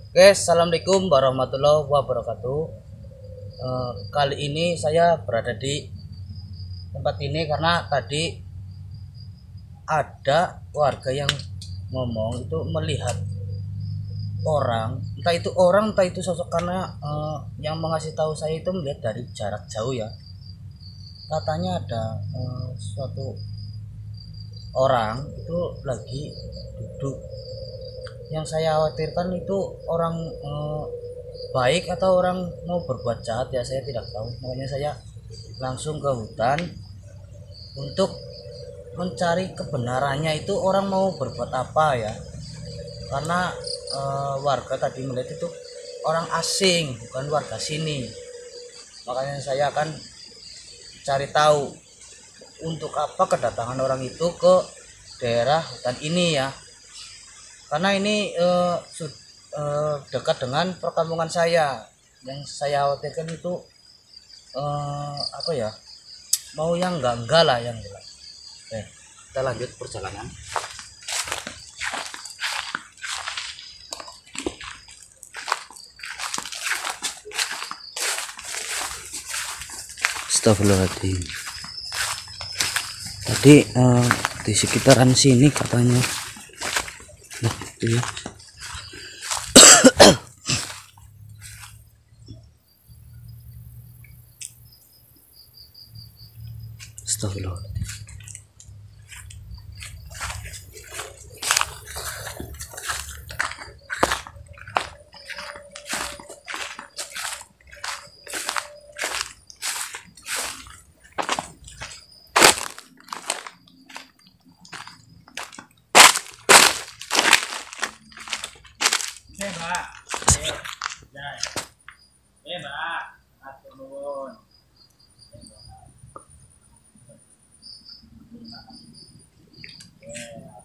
Oke, assalamualaikum warahmatullahi wabarakatuh. Kali ini saya berada di tempat ini karena tadi ada warga yang ngomong itu melihat orang, entah itu sosok, karena yang mengasih tahu saya itu melihat dari jarak jauh ya. Katanya ada suatu orang itu lagi duduk. Yang saya khawatirkan itu orang baik atau orang mau berbuat jahat ya, saya tidak tahu. Makanya saya langsung ke hutan untuk mencari kebenarannya, itu orang mau berbuat apa ya. Karena warga tadi melihat itu orang asing, bukan warga sini. Makanya saya akan cari tahu untuk apa kedatangan orang itu ke daerah hutan ini ya. Karena ini dekat dengan perkampungan saya. Yang saya khawatirkan itu apa ya, mau yang enggak lah yang jelas. Kita lanjut perjalanan. Astagfirullahaladzim. Tadi di sekitaran sini katanya. Nah, itu ya. Astagfirullahaladzim. Mbak. Mbak. Atur nuwun.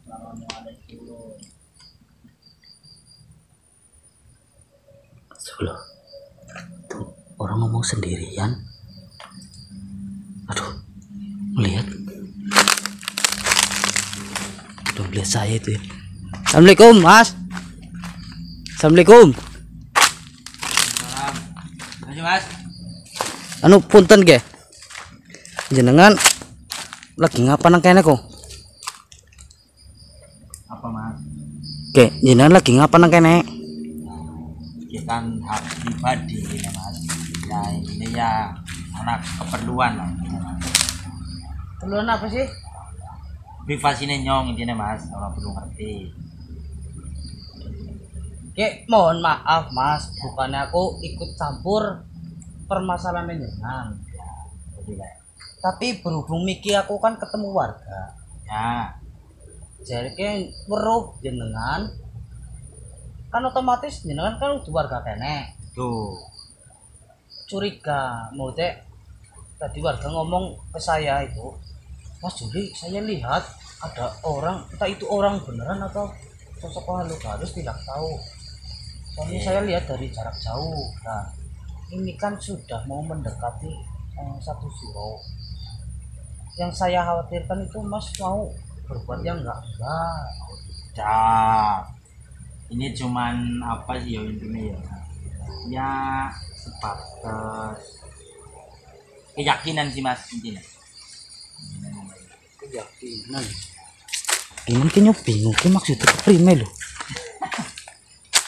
Assalamualaikum. Loh, tuh orang ngomong sendirian. Aduh, melihat. Udah melihat saya itu ya. Assalamualaikum mas. Assalamualaikum. Salam. Lanjut mas. Anu punten ge. Jenengan lagi ngapa nang kene kok? Apa mas? Oke, jenengan lagi ngapa nang kene? Kita hak pribadi ini mas. Ya ini ya anak keperluan lah ini mas. Perluan apa sih? Privasi ini nyong ini mas. Orang perlu ngerti. Oke, mohon maaf mas, bukannya aku ikut campur permasalahan jenengan. Jadi lah. Tapi berhubung Miki aku kan ketemu warga. Ya. Jadi kan weruh jenengan kan otomatis jenengan kan udah warga kene. Tuh. Curiga, maksudnya tadi warga ngomong ke saya itu, Mas Juli, saya lihat ada orang, entah itu orang beneran atau sosok makhluk halus, tidak tahu. Soalnya saya lihat dari jarak jauh. Nah, ini kan sudah mau mendekati satu suro. Yang saya khawatirkan itu Mas mau berbuat yang enggak. Ya. Ini cuman apa sih ya intinya ya. Ya sebatas keyakinan sih mas intinya. Keyakinan. Ini kayaknya bingung, ke maksudnya prime loh.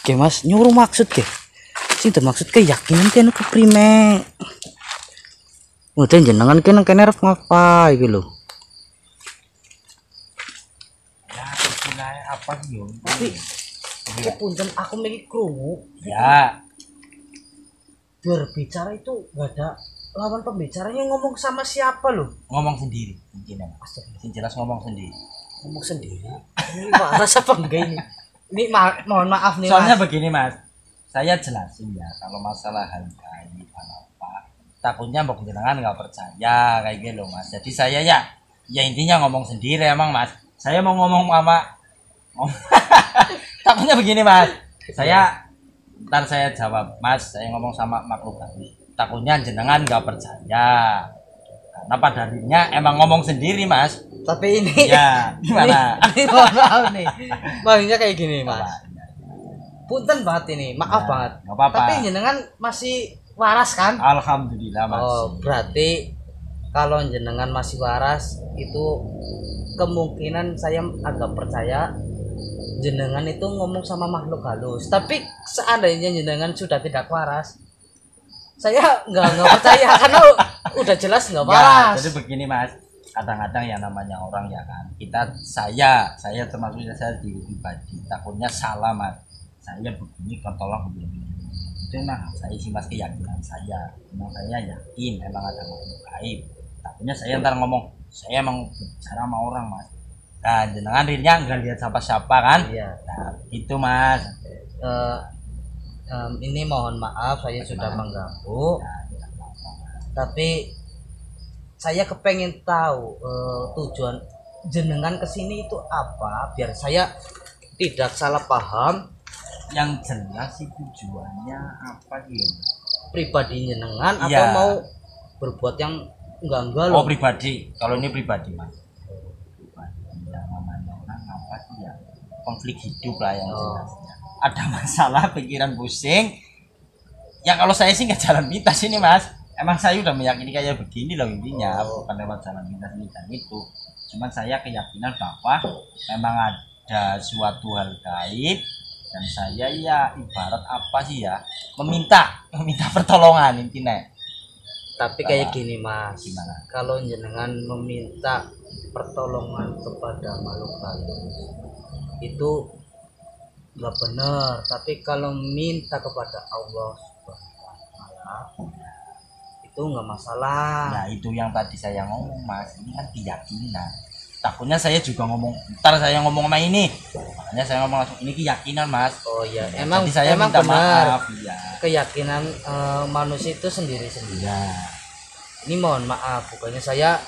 Oke mas, nyuruh maksud ke. Sing maksud keyakinan kene ke prime. Udah jenengan kene arep ngapa iki lho. Ya istilahnya apa sih ya. Tapi punten aku mikir krungu. Ya Berbicara itu gak ada lawan pembicaranya, ngomong sama siapa loh? ngomong sendiri intinya mas. Yang jelas ngomong sendiri. Ngomong sendiri. Ini waras apa enggak ini? Ini mohon maaf nih Soalnya mas. begini mas, saya jelasin ya kalau masalah hal gaib apa, takutnya mbok jenengan nggak percaya kayak gitu loh mas. Jadi saya ya intinya ngomong sendiri emang mas. Saya mau ngomong sama takutnya begini mas. Ntar saya jawab mas, saya ngomong sama makhluk halus. Takutnya jenengan nggak percaya. Karena pada dirinya emang ngomong sendiri mas. Tapi ini Ya gimana? ini mohon maaf nih. Maksudnya kayak gini mas. Apa? punten banget ini, maaf Ya, banget. nggak apa-apa. Tapi jenengan masih waras kan? Alhamdulillah masih. Oh, berarti kalau jenengan masih waras itu kemungkinan saya agak percaya jenengan itu ngomong sama makhluk halus. Tapi seandainya jenengan sudah tidak waras, saya nggak percaya karena udah jelas nggak Enggak, waras. jadi begini Mas, kadang-kadang yang namanya orang ya kan, saya termasuk saya diri pribadi takutnya salah Mas. Saya begini kan tolong begini. Itu emang saya sih Mas, keyakinan saya. Memang saya yakin emang ada makhluk gaib. Takutnya saya ntar ngomong saya emang bicara sama orang Mas. Nah, jenengan dirinya nggak lihat siapa-siapa kan? Iya. Nah, itu Mas. Eh, ini mohon maaf saya sudah mengganggu. Nah, tidak apa-apa, Mas. Tapi saya kepengen tahu tujuan jenengan kesini itu apa biar saya tidak salah paham Yang jelas sih tujuannya apa sih? pribadi jenengan atau Iya. mau berbuat yang enggak Oh loh. pribadi, kalau ini pribadi Mas. Pribadi yang namanya orang apa sih ya? Konflik hidup lah yang jelasnya. Ada masalah, pikiran pusing. Ya kalau saya sih nggak jalan pintas ini Mas. Emang saya udah meyakini kayak begini loh intinya, bukan lewat jalan pintas ini dan itu. Cuman saya keyakinan bahwa memang ada suatu hal gaib dan saya ya ibarat apa sih ya, meminta pertolongan intinya. Tapi kayak gini Mas, Gimana? kalau jenengan meminta pertolongan kepada makhluk halus itu nggak benar. Tapi kalau minta kepada Allah Subhanahu wa Ta'ala itu nggak masalah. Nah itu yang tadi saya ngomong Mas, ini kan keyakinan. Takutnya saya juga ngomong, ntar saya ngomong sama ini, makanya saya ngomong langsung ini keyakinan Mas. Oh iya, Ya, emang jadi saya emang minta benar. maaf ya. Keyakinan manusia itu sendiri-sendiri. Ya. Ini mohon maaf, bukannya saya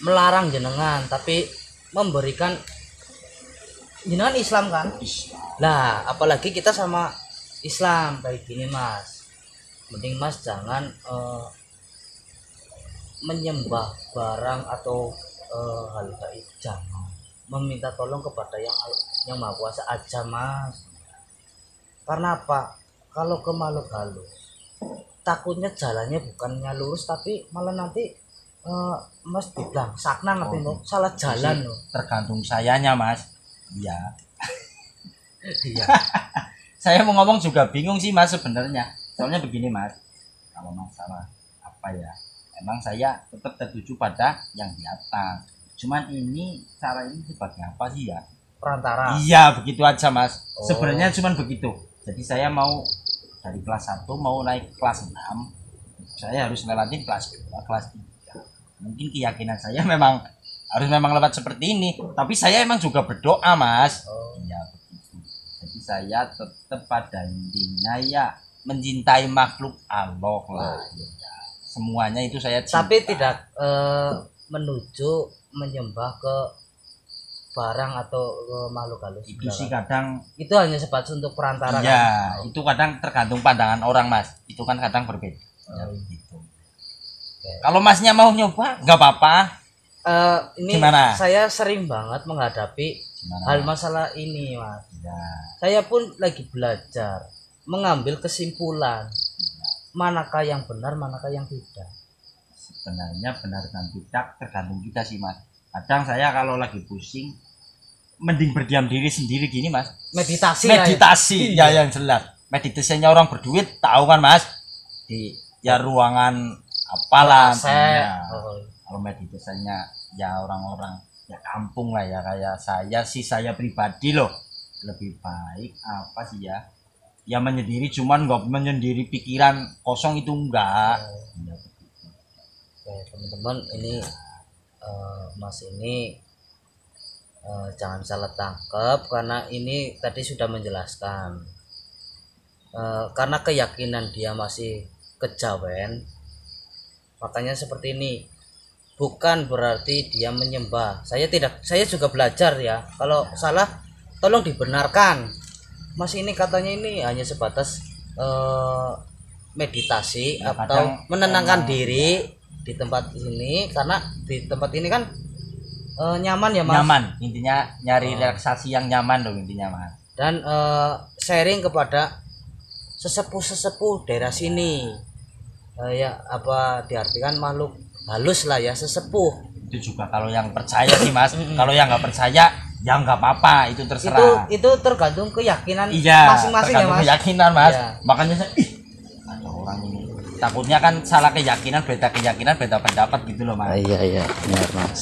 melarang jenengan, tapi memberikan jenengan Islam kan? Lah, apalagi kita sama Islam kayak gini Mas. Mending Mas jangan menyembah barang atau hal gaib, jangan. Meminta tolong kepada yang Maha Kuasa aja Mas. Karena apa? Kalau ke makhluk halus takutnya jalannya bukannya lurus tapi malah nanti Mas dibilang sakna ngerti loh, salah jalan loh. Tergantung sayanya Mas. Iya. Iya. Saya mau ngomong juga bingung sih Mas sebenarnya. Soalnya begini Mas, kalau masalah apa ya, emang saya tetap tertuju pada yang di atas. Cuman ini cara ini sebagai apa sih ya? Perantara. Iya begitu aja Mas. Oh. Sebenarnya cuman begitu. Jadi saya mau dari kelas 1 mau naik kelas 6, saya harus lewatin kelas 2, kelas 3. Mungkin keyakinan saya memang harus lewat seperti ini. Tapi saya emang juga berdoa Mas. Oh. Iya begitu. Jadi saya tetap pada intinya ya mencintai makhluk Allah lah. Ya. Semuanya itu saya cinta. Tapi tidak menuju menyembah ke barang atau ke makhluk halus. Itu sih kadang Itu hanya sebatas untuk perantara kan? iya, itu kadang tergantung pandangan orang Mas. Itu kan kadang berbeda. Ya, gitu. Kalau Masnya mau nyoba nggak apa-apa. Ini Gimana? saya sering banget menghadapi Gimana? hal masalah ini Mas. Ya, Saya pun lagi belajar mengambil kesimpulan manakah yang benar manakah yang tidak. sebenarnya benar dan tidak tergantung kita sih Mas. Kadang saya kalau lagi pusing mending berdiam diri sendiri gini Mas. Meditasi Meditasi lah ya yang jelas. Meditasinya orang berduit tahu kan Mas. Di ya ruangan apalah AC. ya. Oh, Kalau meditasinya ya orang-orang ya kampung lah ya kayak saya sih, saya pribadi loh lebih baik apa sih ya, ya menyendiri, cuman nggak menyendiri pikiran kosong itu enggak ya, begitu. oke, teman-teman ini Mas ini jangan salah tangkap karena ini tadi sudah menjelaskan karena keyakinan dia masih kejawen makanya seperti ini. Bukan berarti dia menyembah. Saya juga belajar ya. Kalau salah tolong dibenarkan. Mas ini katanya ini hanya sebatas meditasi Ya, atau kadang menenangkan diri di tempat ini karena di tempat ini kan nyaman ya Mas. Nyaman intinya, nyari relaksasi yang nyaman dong intinya Mas. Dan sharing kepada sesepuh daerah sini. Ya apa diartikan makhluk halus lah ya, sesepuh. Itu juga kalau yang percaya sih Mas. Kalau yang nggak percaya ya nggak apa-apa, itu terserah. Itu tergantung keyakinan Iya, masing-masing ya Mas. Keyakinan Mas. Iya. Makanya saya ada orang ini. Takutnya kan salah keyakinan, beda pendapat gitu loh Mas. Iya benar Mas.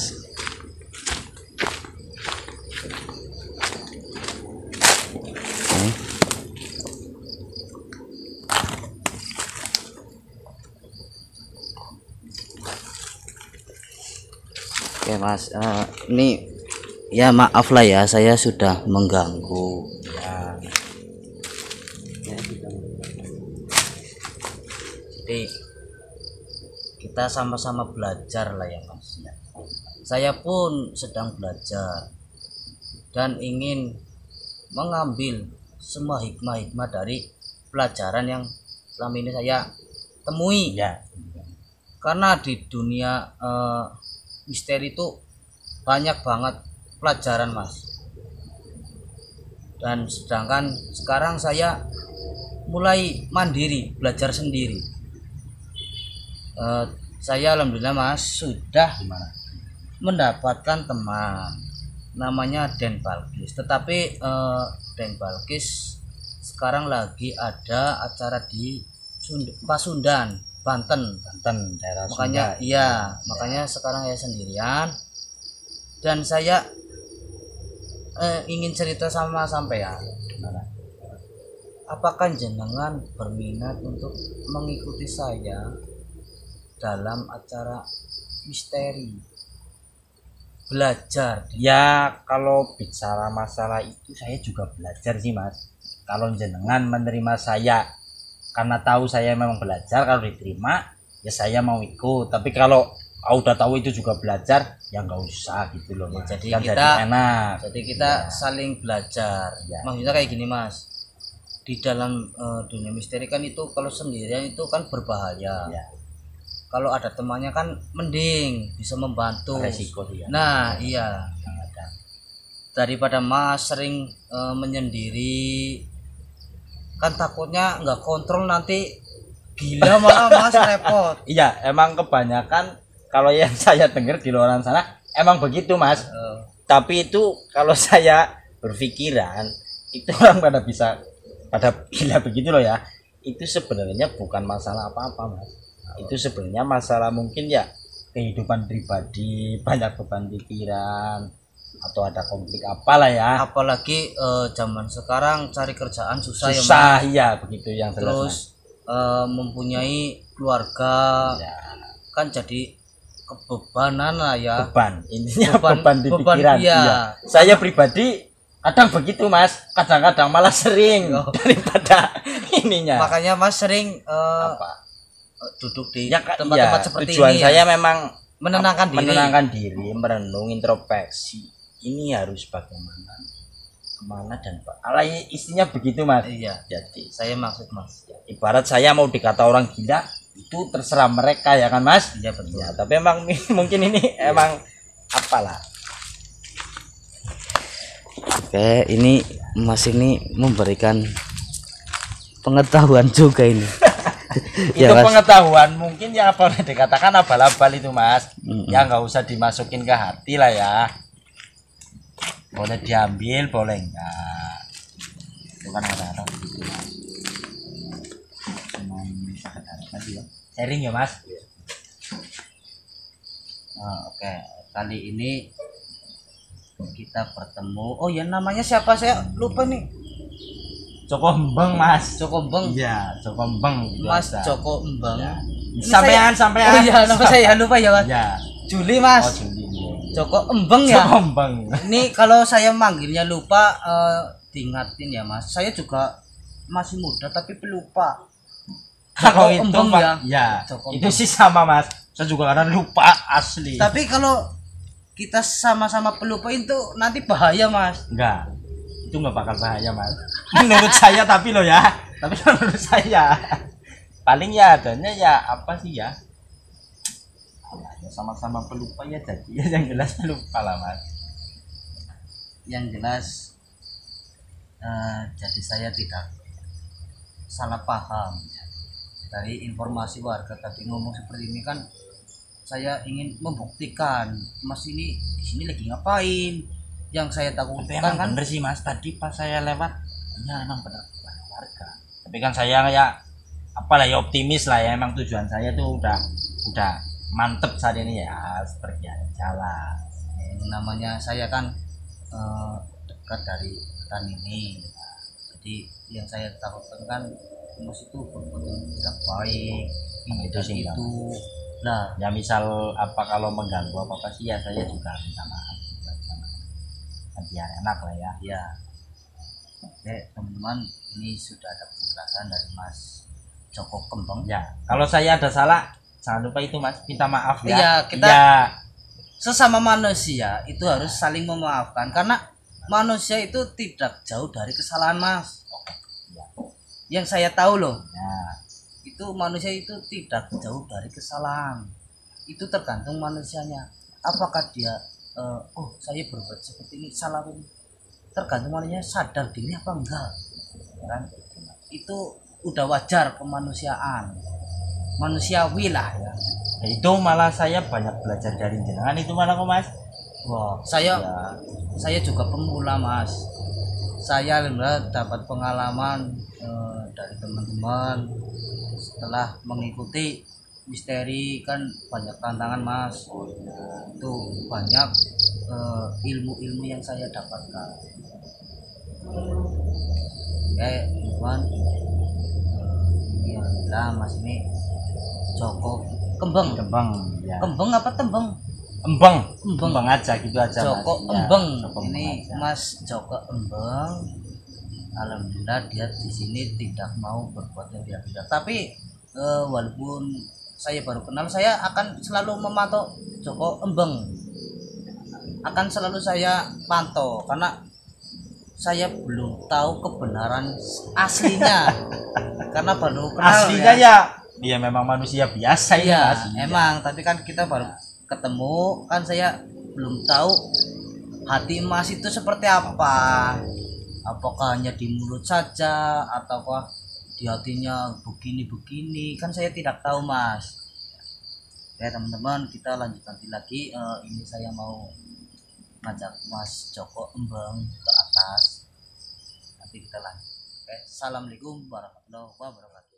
Oke Mas, ini ya maaf lah ya, saya sudah mengganggu. Jadi kita sama-sama belajar lah ya Mas. Saya pun sedang belajar dan ingin mengambil semua hikmah-hikmah dari pelajaran yang selama ini saya temui. Ya. Karena di dunia misteri itu banyak banget pelajaran Mas. Dan sedangkan sekarang saya mulai mandiri, belajar sendiri. Saya alhamdulillah Mas sudah mendapatkan teman namanya Den Balkis. Tetapi Den Balkis sekarang lagi ada acara di Pasundan, Banten, daerah makanya Sunda. iya, makanya sekarang ya sendirian dan saya ingin cerita sama sampean. Apakah jenengan berminat untuk mengikuti saya dalam acara misteri, belajar? Ya kalau bicara masalah itu saya juga belajar sih Mas. Kalau jenengan menerima saya karena tahu saya memang belajar, kalau diterima ya saya mau ikut. Tapi kalau udah tahu itu juga belajar ya nggak usah gitu loh Mas. Jadi kan kita jadi enak. Jadi kita Ya. saling belajar. Ya. Maksudnya kayak gini Mas. Di dalam dunia misteri kan itu kalau sendirian itu kan berbahaya. Ya. Kalau ada temannya kan mending bisa membantu. Resiko sih ya. Nah, iya. Daripada Mas sering menyendiri kan takutnya nggak kontrol nanti gila malah Mas repot. Iya, emang kebanyakan kalau yang saya dengar di luar sana emang begitu Mas. Tapi itu kalau saya berpikiran itu orang pada gila begitu loh ya. Itu sebenarnya bukan masalah apa-apa Mas. Itu sebenarnya masalah mungkin ya kehidupan pribadi, banyak beban pikiran atau ada konflik apalah ya. Apalagi zaman sekarang cari kerjaan susah ya Mas. Susah iya begitu yang jelas. Terus mempunyai keluarga Ya. kan jadi kebebanan lah ya. Beban intinya beban di beban, pikiran. iya. Iya. Saya pribadi kadang begitu Mas, kadang-kadang malah sering daripada ininya. Makanya Mas sering Apa? duduk di Ya, tempat-tempat iya, seperti tujuan ini saya ya. memang menenangkan diri. merenung, introspeksi. Ini harus bagaimana, kemana dan ala istinya begitu Mas. Iya, Jadi saya maksud Mas. ibarat saya mau dikata orang gila itu terserah mereka ya kan Mas. Iya betul. Ya, tapi emang mungkin ini emang apalah. Oke, ini Mas ini memberikan pengetahuan juga ini. Itu Ya, Mas. pengetahuan mungkin ya boleh dikatakan abal-abal itu Mas. Ya nggak usah dimasukin ke hati lah ya. Boleh diambil, boleh enggak. Itu kan kadang-kadang gitu Mas. Cuman sekedar tadi ya. Sharing ya Mas. Oke, kali ini kita bertemu. Oh ya, namanya siapa? Saya lupa nih. Joko Embeng Mas. Joko Embeng. Iya, Joko Embeng. Mas Joko Embeng. Ya. Ini Sampean. Oh iya, nama saya lupa ya Mas. Ya. Juli Mas. Oh, Juli. Joko Embeng ya. Joko Embeng. Ini kalau saya manggilnya lupa, diingatin ya Mas. Saya juga masih muda tapi pelupa. Kalau Joko itu Embeng Pak, ya. ya. Joko Itu Embeng. sih sama Mas. Saya juga kadang lupa asli. Tapi kalau kita sama-sama pelupa itu nanti bahaya Mas. Enggak. Itu enggak bakal bahaya Mas. Menurut saya tapi loh ya. Tapi menurut saya paling ya adanya ya apa sih ya? Ya sama-sama pelupa ya jadi ya yang jelas pelupa lah Mas. Yang jelas Jadi saya tidak salah paham dari informasi warga tadi ngomong seperti ini kan. Saya ingin membuktikan Mas ini di sini lagi ngapain. Yang saya Tapi takutkan emang kan, bener sih Mas, tadi pas saya lewat, ya emang bener banyak warga. Tapi kan saya ya apalah ya optimis lah ya, emang tujuan saya tuh udah mantep saat ini ya, seperti jalan. namanya saya kan dekat dari hutan ini. Jadi yang saya takutkan kan Mas itu berbuat yang tidak baik ini Itu dan sih itu. Nah, ya misal apa kalau mengganggu apa apa sih ya saya juga minta maaf kan biar enak lah ya. ya, oke teman-teman, ini sudah ada penjelasan dari Mas Joko Kembang. Ya kalau saya ada salah jangan lupa itu Mas, minta maaf ya. Iya, kita ya, sesama manusia itu harus saling memaafkan karena manusia itu tidak jauh dari kesalahan Mas. ya, Yang saya tahu loh, ya. itu manusia itu tidak jauh dari kesalahan. Itu tergantung manusianya, apakah dia oh saya berbuat seperti ini salah ini. Tergantung manusia sadar diri apa enggak kan. Itu udah wajar, kemanusiaan manusiawi lah ya. Ya, itu malah saya banyak belajar dari jenengan itu malah kok Mas. Wah, saya Ya, saya juga pemula Mas. Saya alhamdulillah dapat pengalaman dari teman-teman setelah mengikuti misteri kan. Banyak tantangan Mas, itu banyak ilmu-ilmu yang saya dapatkan. Teman, ya alhamdulillah Mas ini Joko Kembang. Kembang ya. Kembang apa tembang? Embeng, Embeng. embeng aja gitu aja Joko Mas. Ya, Embeng. Joko Ini aja. Mas Joko Embeng. Alhamdulillah dia di sini tidak mau berbuat yang tidak. Tapi walaupun saya baru kenal, saya akan selalu memantau Joko Embeng. Akan selalu saya pantau karena saya belum tahu kebenaran aslinya. Karena baru kenal Aslinya ya, dia memang manusia biasa iya, ya. Mas. emang. Tapi kan kita baru ketemu, kan saya belum tahu hati Mas itu seperti apa. Apakah hanya di mulut saja ataukah di hatinya begini-begini, kan saya tidak tahu Mas. Oke teman-teman, kita lanjut nanti lagi. Ini saya mau ngajak Mas Joko Embeng ke atas. Nanti kita lanjut. Oke, assalamualaikum warahmatullahi wabarakatuh.